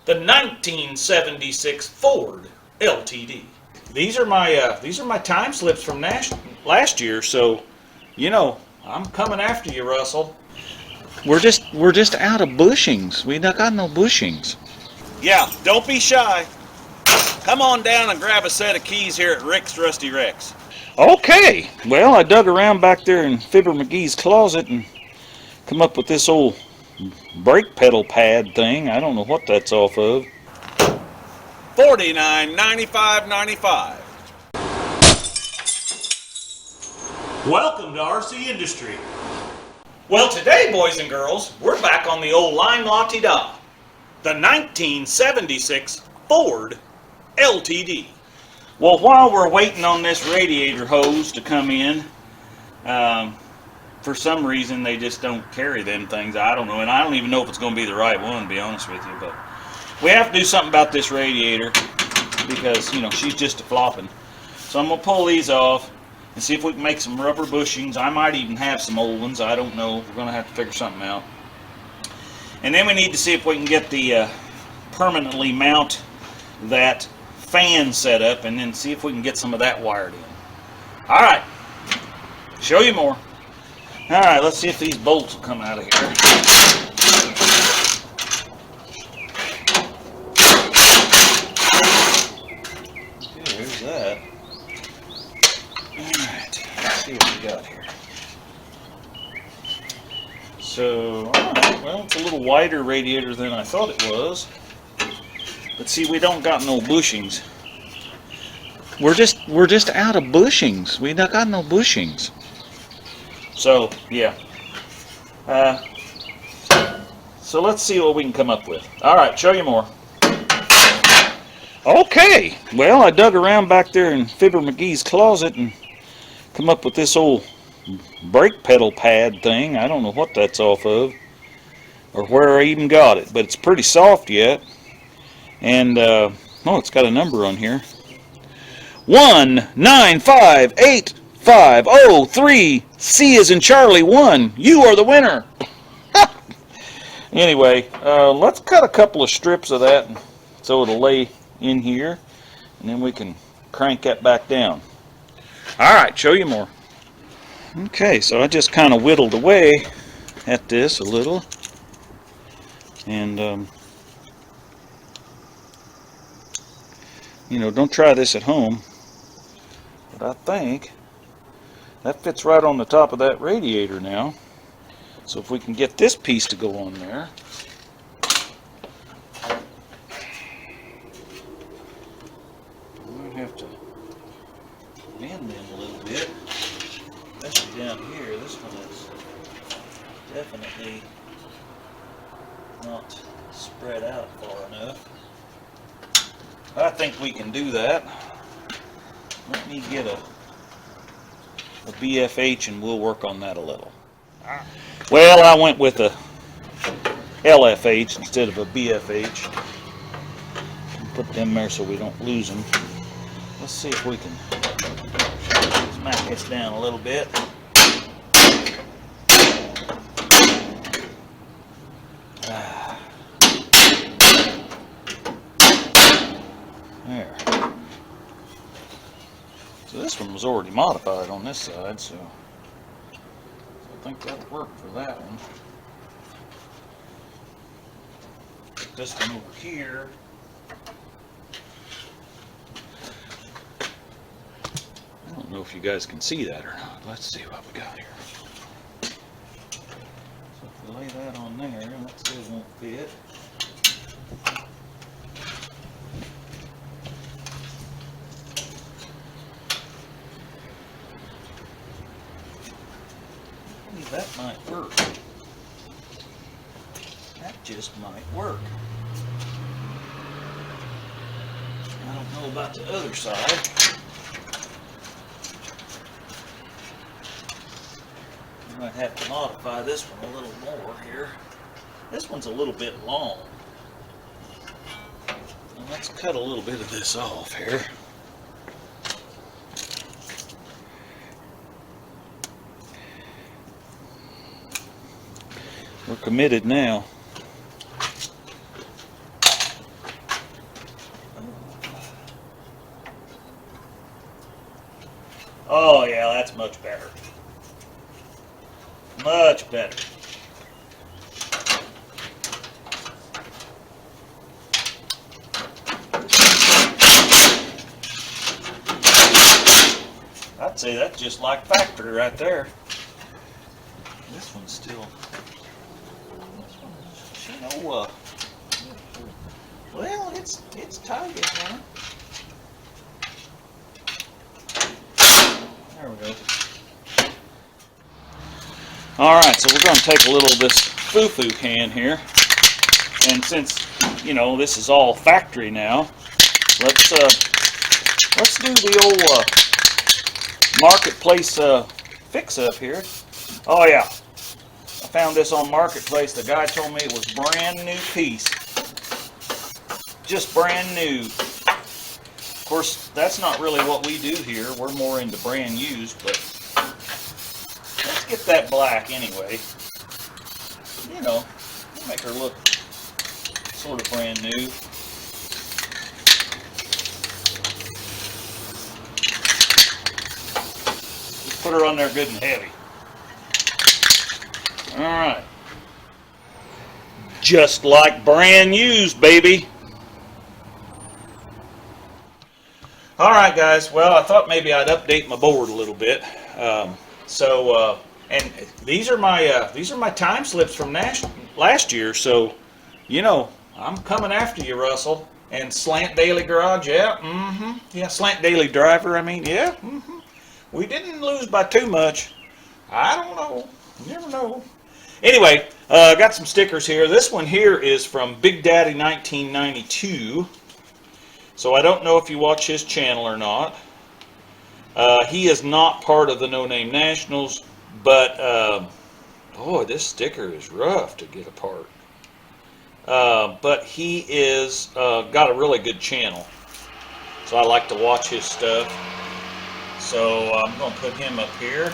the 1976 Ford LTD. These are my time slips from last year, so you know I'm coming after you, Russell. We're just out of bushings. We not got no bushings. Yeah, don't be shy. Come on down and grab a set of keys here at Rick's Rusty Rex. Okay. Well, I dug around back there in Fibber McGee's closet and come up with this old brake pedal pad thing. I don't know what that's off of. $49.95.95. Welcome to RCindustry. Well, today, boys and girls, we're back on the old line la-ti-da, the 1976 Ford LTD. Well, while we're waiting on this radiator hose to come in, for some reason they just don't carry them things. I don't know, and I don't even know if it's going to be the right one, to be honest with you. But we have to do something about this radiator because, you know, she's just a flopping. So I'm going to pull these off and see if we can make some rubber bushings. I might even have some old ones. I don't know. We're going to have to figure something out. And then we need to see if we can get the permanently mount that fan set up and then see if we can get some of that wired in. All right. Show you more. All right, let's see if these bolts will come out of here. Okay, there's that. All right, let's see what we got here. So, all right, well, it's a little wider radiator than I thought it was. But see, we don't got no bushings. We're just out of bushings. We not got no bushings. So, yeah. So let's see what we can come up with. All right, show you more. Okay. Well, I dug around back there in Fibber McGee's closet and come up with this old brake pedal pad thing. I don't know what that's off of or where I even got it, but it's pretty soft yet. And, oh, it's got a number on here. 1958503. C as in Charlie 1. You are the winner. Anyway, let's cut a couple of strips of that so it'll lay in here, and then we can crank that back down. All right, show you more. Okay, so I just kind of whittled away at this a little, and you know, don't try this at home, but I think that fits right on the top of that radiator now. So if we can get this piece to go on there, we might have to bend them a little bit, especially down here. This one is definitely not spread out far enough. I think we can do that. Let me get a BFH and we'll work on that a little. Well, I went with a LFH instead of a BFH. Put them there so we don't lose them. Let's see if we can smack this down a little bit. There. So this one was already modified on this side, so I think that'll work for that one. Put this one over here. I don't know if you guys can see that or not. Let's see what we got here. So if we lay that on there, that still won't fit. That might work. That just might work. I don't know about the other side. We might have to modify this one a little more here. This one's a little bit long. Well, let's cut a little bit of this off here. We're committed now. Oh yeah, that's much better. Much better. I'd say that's just like factory right there. This one's still. This one, well, it's tight, man. There we go. All right, so we're going to take a little of this foo-foo can here, and since this is all factory now, let's do the old Marketplace fix up here. Oh yeah, I found this on Marketplace. The guy told me it was brand new piece, just brand new. Of course, that's not really what we do here. We're more into brand used, but let's get that black anyway. We'll make her look sort of brand new. Just put her on there good and heavy. Alright. Just like brand used, baby. Alright guys, well I thought maybe I'd update my board a little bit. And these are my time slips from last year, so I'm coming after you, Russell. And Slant Daily Garage, yeah, yeah, Slant Daily Driver, I mean, yeah, we didn't lose by too much. I don't know, you never know. Anyway, I got some stickers here. This one here is from Bigdaddy1992. So I don't know if you watch his channel or not. He is not part of the NoNameNationals, but boy, this sticker is rough to get apart. But he is got a really good channel, so I like to watch his stuff. So I'm going to put him up here.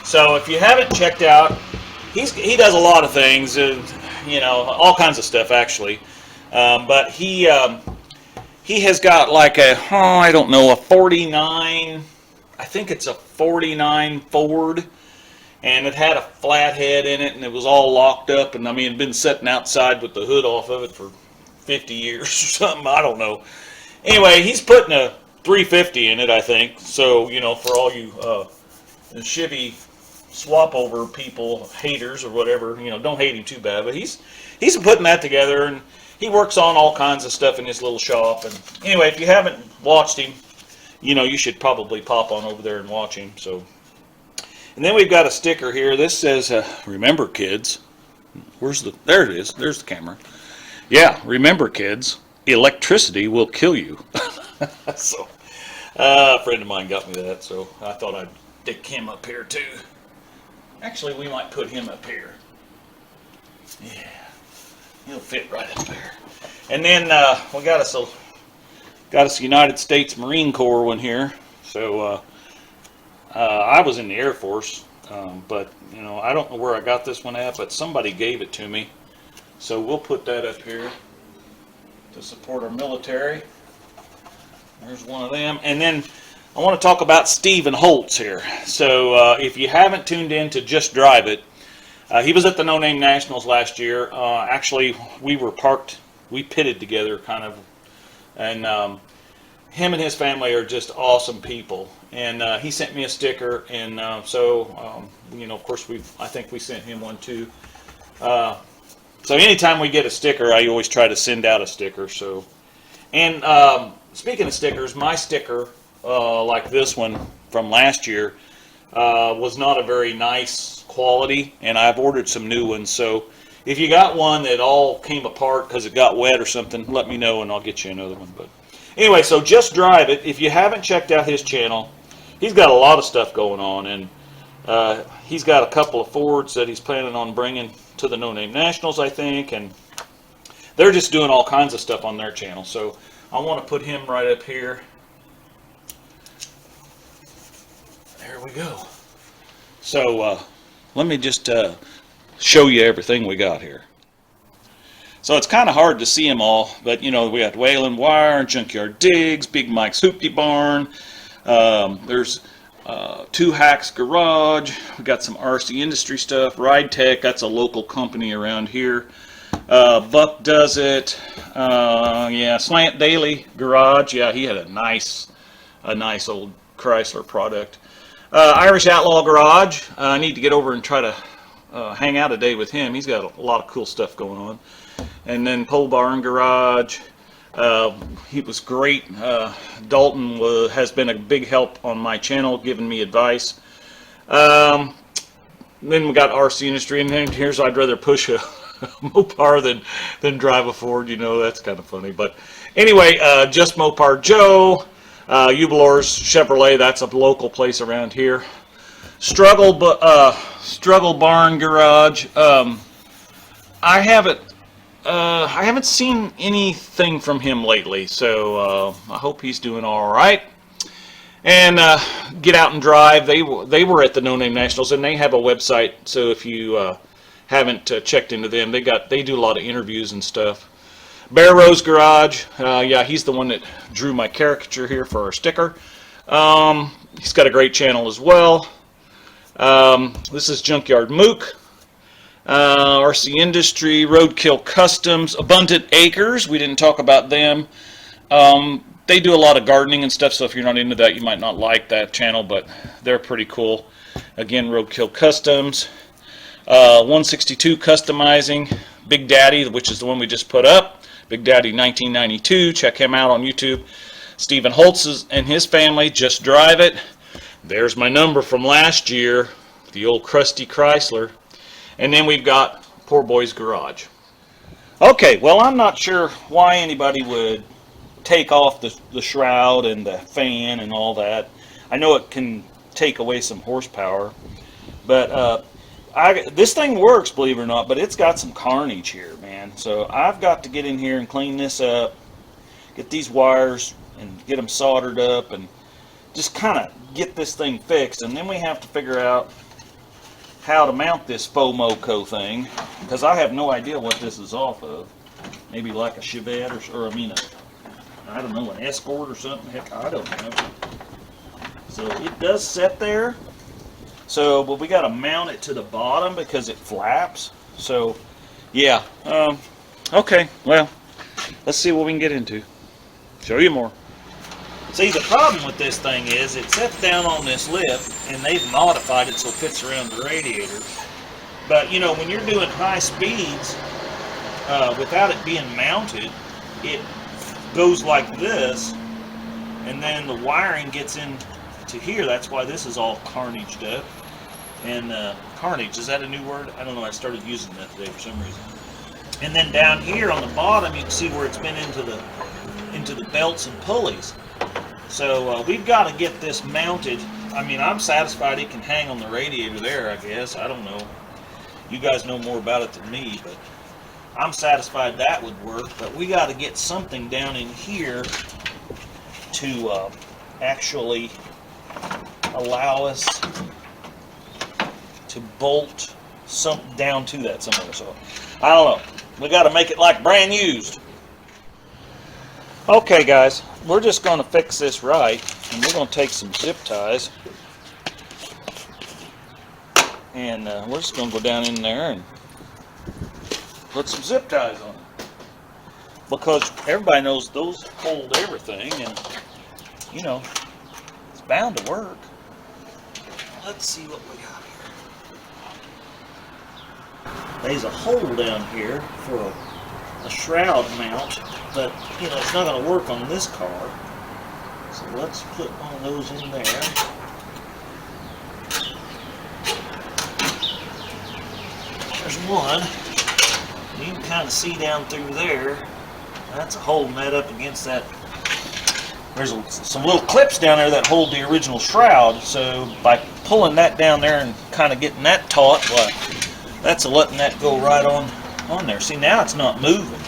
So if you haven't checked out, he does a lot of things, all kinds of stuff actually. But he has got like a, I don't know, a 49, I think it's a 49 Ford, and it had a flathead in it, and it was all locked up, and I mean, it'd been sitting outside with the hood off of it for 50 years or something, I don't know. Anyway, he's putting a 350 in it, I think, so, for all you Chevy swap over people, haters or whatever, don't hate him too bad, but he's putting that together, and he works on all kinds of stuff in his little shop. And anyway, if you haven't watched him, you should probably pop on over there and watch him. So, and then we've got a sticker here. This says, remember kids, there it is, there's the camera. Yeah, remember kids, electricity will kill you. So, a friend of mine got me that, so I thought I'd stick him up here too. Actually, we might put him up here. Yeah, he'll fit right up there. And then we got us a United States Marine Corps one here. So I was in the Air Force, but I don't know where I got this one at, but somebody gave it to me. So we'll put that up here to support our military. There's one of them. And then I want to talk about Stephen Holtz here. So if you haven't tuned in to Just Drive It, he was at the NoNameNationals last year. Actually, we pitted together kind of, and him and his family are just awesome people. And he sent me a sticker, and of course I think we sent him one too. So anytime we get a sticker, I always try to send out a sticker. So, and speaking of stickers, my sticker, like this one from last year, was not a very nice quality, and I've ordered some new ones. So if you got one that all came apart because it got wet or something, let me know and I'll get you another one. But anyway, so Just Drive It. If you haven't checked out his channel, he's got a lot of stuff going on, and he's got a couple of Fords that he's planning on bringing to the NoNameNationals, I think, and they're just doing all kinds of stuff on their channel. So I want to put him right up here. There we go. So let me just show you everything we got here. So it's kind of hard to see them all, but we got Whalen Wire, Junkyard Digs, Big Mike's Hoopty Barn, There's Two Hacks Garage. We got some RCindustry stuff. Ride Tech, that's a local company around here. Buck Does It. Yeah, Slant Daily Garage. Yeah, he had a nice old Chrysler product. Irish Outlaw Garage. I need to get over and try to hang out a day with him. He's got a lot of cool stuff going on. And then Pole Barn Garage. He was great. Dalton has been a big help on my channel, giving me advice. Then we got RCindustry, and then here's I'd rather push a Mopar than drive a Ford. You know, that's kind of funny. But anyway, Just Mopar Joe. Ubelor's Chevrolet, that's a local place around here. Struggle Barn Garage. I haven't seen anything from him lately, so I hope he's doing all right. And Get Out and Drive. They were at the No Name Nationals, and they have a website. So if you haven't checked into them, they do a lot of interviews and stuff. Bear Rose Garage, yeah, he's the one that drew my caricature here for our sticker. He's got a great channel as well. This is Junkyard Mook, RCindustry, Roadkill Customs, Abundant Acres. We didn't talk about them. They do a lot of gardening and stuff, so if you're not into that, you might not like that channel, but they're pretty cool. Again, Roadkill Customs, 162 Customizing, Bigdaddy, which is the one we just put up. Bigdaddy1992, check him out on YouTube. Stephen Holtz and his family, Just Drive It. There's my number from last year, the old CrustyChrysler. And then we've got Poor Boy's Garage. Okay, well, I'm not sure why anybody would take off the shroud and the fan and all that. I know it can take away some horsepower, but this thing works, believe it or not, but it's got some carnage here, man. So I've got to get in here and clean this up, get these wires and get them soldered up, and just kind of get this thing fixed. And then we have to figure out how to mount this FOMOCO thing, because I have no idea what this is off of. Maybe like a Chevette or I don't know, an Escort or something. Heck, I don't know. So it does set there. So, but we got to mount it to the bottom because it flaps. So, yeah. Okay, well, let's see what we can get into. Show you more. See, the problem with this thing is it sets down on this lip, and they've modified it so it fits around the radiator. But, you know, when you're doing high speeds, without it being mounted, it goes like this, and then the wiring gets into here. That's why this is all carnaged up. And carnage, is that a new word? I don't know, I started using that today for some reason. And then down here on the bottom, you can see where it's been into the belts and pulleys. So we've got to get this mounted. I mean, I'm satisfied it can hang on the radiator there, I guess. I don't know. You guys know more about it than me, but I'm satisfied that would work. But we got to get something down in here to actually allow us to bolt something down to that somewhere. So I don't know. We got to make it like brand used. Okay, guys, we're just going to fix this right, and we're going to take some zip ties, and we're just going to go down in there and put some zip ties on it, because everybody knows those hold everything, and you know, it's bound to work. Let's see what we got here. There's a hole down here for a shroud mount, but you know, it's not going to work on this car. So let's put one of those in there. There's one. You can kind of see down through there. That's a holding that up against that. There's some little clips down there that hold the original shroud. So by pulling that down there and kind of getting that taut, well, that's letting that go right on there. See, now it's not moving.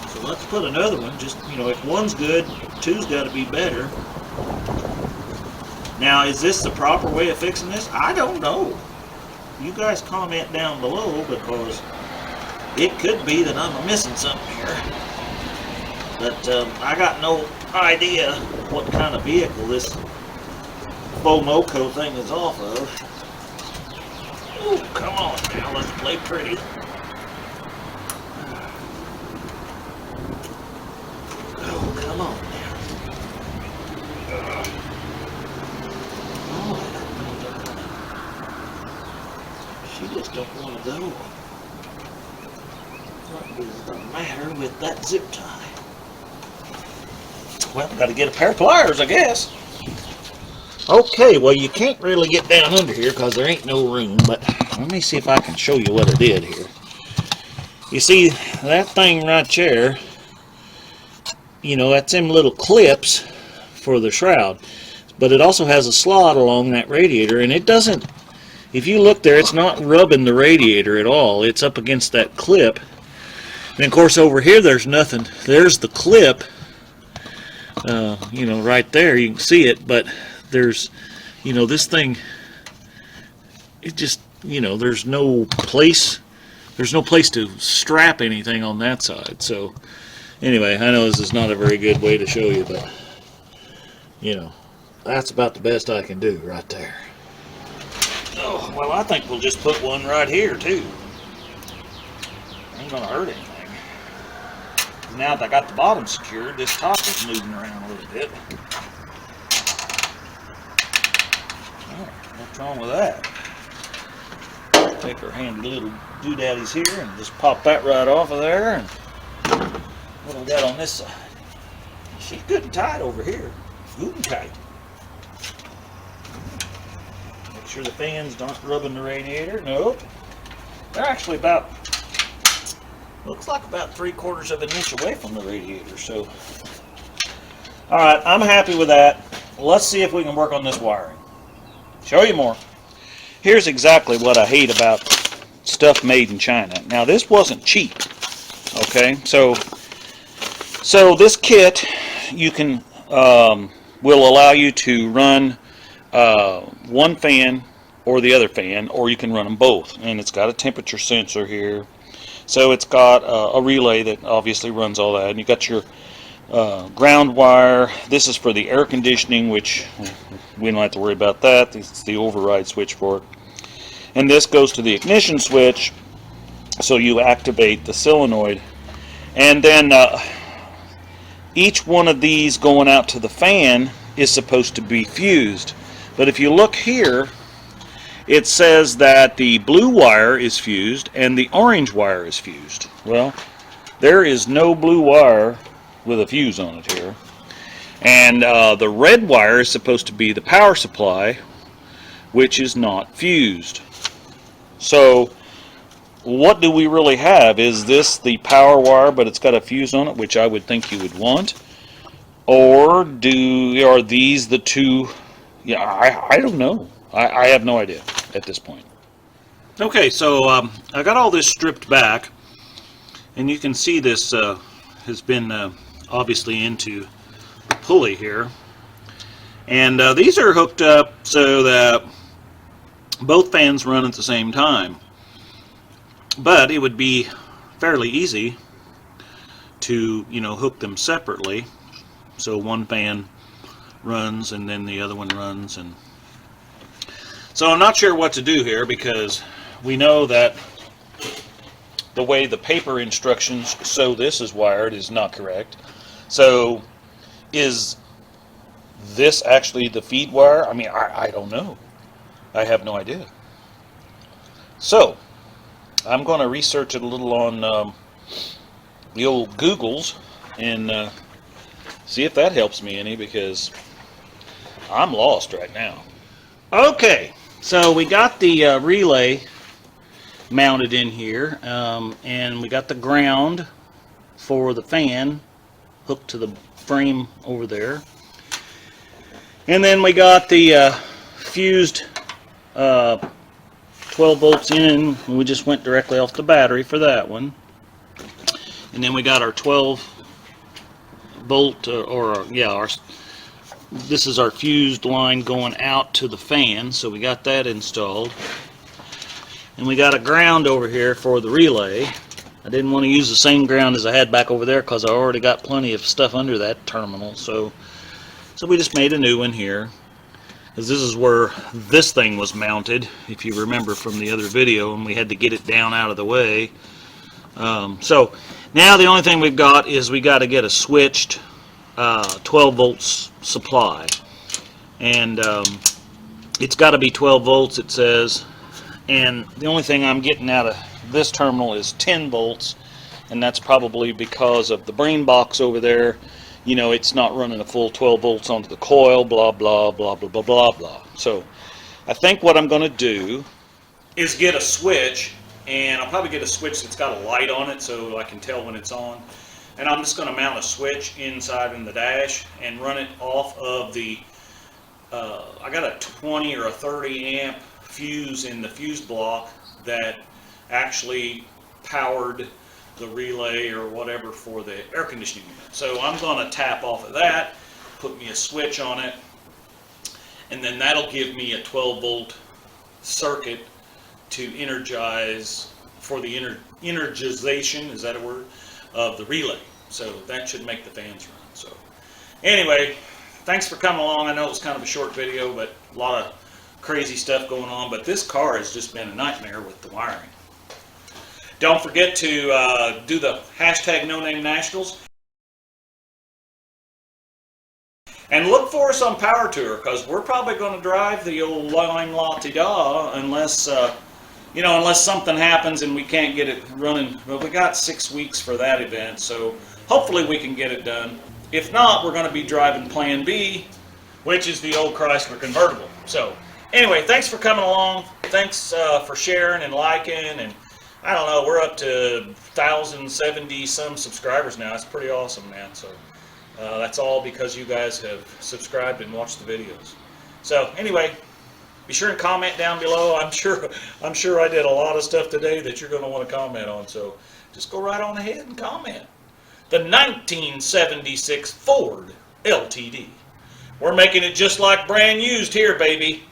So let's put another one. Just, you know, if one's good, two's got to be better. Now, is this the proper way of fixing this? I don't know. You guys comment down below, because it could be that I'm missing something here. But I got no idea what kind of vehicle this Moco thing is off of. Ooh, come on now, let's play pretty. Oh, come on now. Oh, she just don't want to go. What is the matter with that zip tie? Well, got to get a pair of pliers, I guess. Okay, well, you can't really get down under here because there ain't no room, but let me see if I can show you what I did here. You see, that thing right there, you know, that's them little clips for the shroud, but it also has a slot along that radiator, and it doesn't, if you look there, it's not rubbing the radiator at all. It's up against that clip. And of course, over here, there's nothing. There's the clip. You know, right there, you can see it, but there's, you know, this thing, it just, you know, there's no place to strap anything on that side. So anyway, I know this is not a very good way to show you, but you know, that's about the best I can do right there. Oh, well, I think we'll just put one right here too. Ain't gonna hurt anything. Now that I got the bottom secured, this top is moving around a little bit. Oh, what's wrong with that? Take our handy little doodaddies here and just pop that right off of there. And what do we got on this side? She's good and tight over here. Good and tight. Make sure the fans aren't rubbing the radiator. Nope. They're actually about, looks like about 3/4 of an inch away from the radiator. So, all right, I'm happy with that. Let's see if we can work on this wiring. Show you more. Here's exactly what I hate about stuff made in China. Now, this wasn't cheap. Okay, so this kit you can will allow you to run one fan or the other fan, or you can run them both. And it's got a temperature sensor here. So it's got a relay that obviously runs all that, and you got your ground wire. This is for the air conditioning, which we don't have to worry about that. This is the override switch for it. And this goes to the ignition switch, so you activate the solenoid. And then each one of these going out to the fan is supposed to be fused. But if you look here, it says that the blue wire is fused and the orange wire is fused. Well, there is no blue wire with a fuse on it here. And the red wire is supposed to be the power supply, which is not fused. So what do we really have? Is this the power wire but it's got a fuse on it, which I would think you would want? Or are these the two? Yeah, I don't know. I have no idea at this point. Okay, so I got all this stripped back, and you can see this has been obviously into the pulley here. And these are hooked up so that both fans run at the same time. But it would be fairly easy to, you know, hook them separately. So one fan runs and then the other one runs, and so I'm not sure what to do here, because we know that the way the paper instructions show this is wired is not correct. So is this actually the feed wire? I mean, I don't know. I have no idea. So I'm going to research it a little on the old Googles and see if that helps me any, because I'm lost right now. Okay, so we got the relay mounted in here, and we got the ground for the fan hooked to the frame over there, and then we got the fused 12 volts in, and we just went directly off the battery for that one. And then we got our 12 volt this is our fused line going out to the fan, so we got that installed. And we got a ground over here for the relay. I didn't want to use the same ground as I had back over there because I already got plenty of stuff under that terminal. So So we just made a new one here, because this is where this thing was mounted, if you remember from the other video, and we had to get it down out of the way. So now the only thing we've got is we got to get a switched 12 volts supply, and it's got to be 12 volts, it says, and the only thing I'm getting out of this terminal is 10 volts, and that's probably because of the brain box over there. You know, it's not running a full 12 volts onto the coil, blah, blah, blah, blah, blah, blah, blah. So I think what I'm going to do is get a switch, and I'll probably get a switch that's got a light on it so I can tell when it's on. And I'm just going to mount a switch inside in the dash and run it off of the, I got a 20 or a 30 amp fuse in the fuse block that actually powered the relay or whatever for the air conditioning unit. So I'm going to tap off of that, put me a switch on it, and then that'll give me a 12 volt circuit to energize for the energization, is that a word, of the relay. So that should make the fans run. So anyway, thanks for coming along. I know it was kind of a short video, but a lot of crazy stuff going on. But this car has just been a nightmare with the wiring. Don't forget to do the hashtag NoNameNationals. And look for us on Power Tour, because we're probably going to drive the old Lime La-Ti-Da unless, you know, unless something happens and we can't get it running. But we got 6 weeks for that event, so hopefully we can get it done. If not, we're going to be driving Plan B, which is the old Chrysler convertible. So anyway, thanks for coming along. Thanks for sharing and liking, and I don't know, we're up to 1,070 some subscribers now. It's pretty awesome, man. So that's all because you guys have subscribed and watched the videos. So anyway, be sure and comment down below. I'm sure I did a lot of stuff today that you're going to want to comment on. So just go right on ahead and comment. The 1976 Ford LTD. We're making it just like brand used here, baby.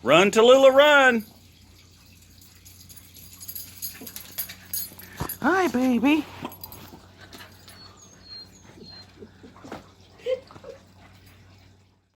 Run, Tallulah, run! Hi, baby.